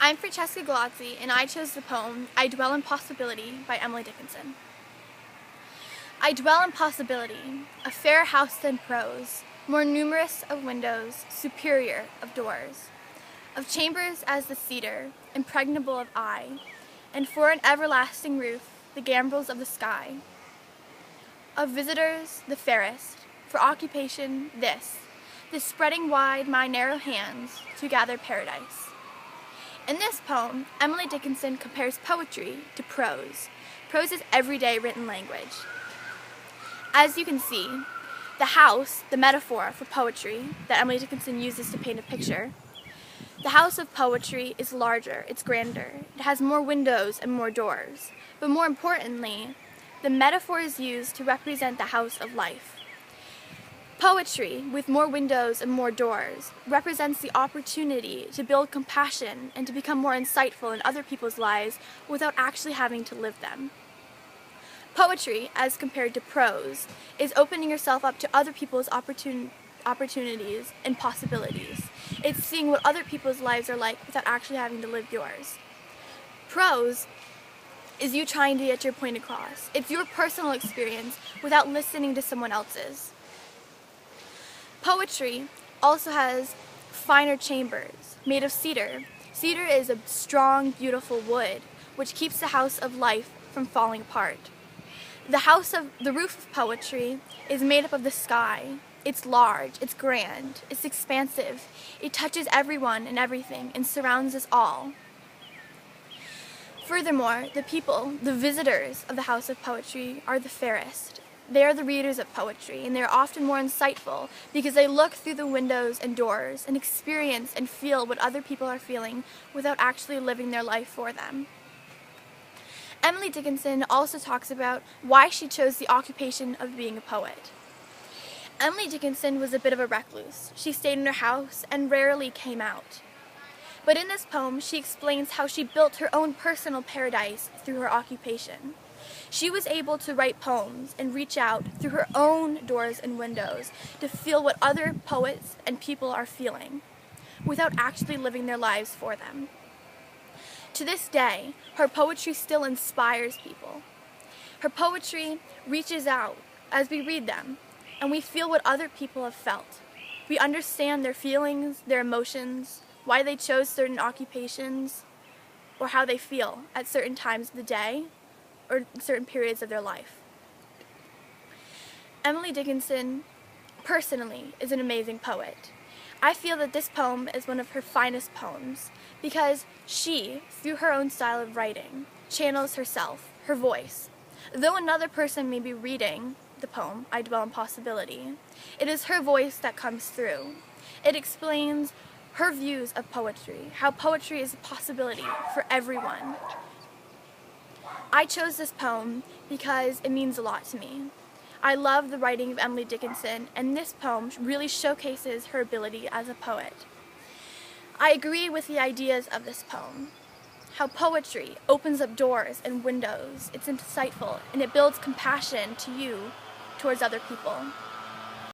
I'm Francesca Galazzi, and I chose the poem I Dwell in Possibility by Emily Dickinson. I dwell in possibility, a fair house than prose, more numerous of windows, superior of doors, of chambers as the cedar, impregnable of eye, and for an everlasting roof, the gambrels of the sky. Of visitors, the fairest, for occupation, this spreading wide my narrow hands to gather paradise. In this poem, Emily Dickinson compares poetry to prose. Prose is everyday written language. As you can see, the house, the metaphor for poetry that Emily Dickinson uses to paint a picture, the house of poetry is larger, it's grander, it has more windows and more doors. But more importantly, the metaphor is used to represent the house of life. Poetry, with more windows and more doors, represents the opportunity to build compassion and to become more insightful in other people's lives without actually having to live them. Poetry, as compared to prose, is opening yourself up to other people's opportunities and possibilities. It's seeing what other people's lives are like without actually having to live yours. Prose is you trying to get your point across. It's your personal experience without listening to someone else's. Poetry also has finer chambers made of cedar. Cedar is a strong, beautiful wood which keeps the house of life from falling apart. The roof of poetry is made up of the sky. It's large, it's grand, it's expansive. It touches everyone and everything and surrounds us all. Furthermore, the visitors of the house of poetry are the fairest. They are the readers of poetry, and they are often more insightful because they look through the windows and doors and experience and feel what other people are feeling without actually living their life for them. Emily Dickinson also talks about why she chose the occupation of being a poet. Emily Dickinson was a bit of a recluse. She stayed in her house and rarely came out. But in this poem, she explains how she built her own personal paradise through her occupation. She was able to write poems and reach out through her own doors and windows to feel what other poets and people are feeling without actually living their lives for them. To this day, her poetry still inspires people. Her poetry reaches out as we read them, and we feel what other people have felt. We understand their feelings, their emotions, why they chose certain occupations, or how they feel at certain times of the day or certain periods of their life. Emily Dickinson, personally, is an amazing poet. I feel that this poem is one of her finest poems because she, through her own style of writing, channels herself, her voice. Though another person may be reading the poem, I Dwell in Possibility, it is her voice that comes through. It explains her views of poetry, how poetry is a possibility for everyone. I chose this poem because it means a lot to me. I love the writing of Emily Dickinson, and this poem really showcases her ability as a poet. I agree with the ideas of this poem, how poetry opens up doors and windows, it's insightful, and it builds compassion to you towards other people.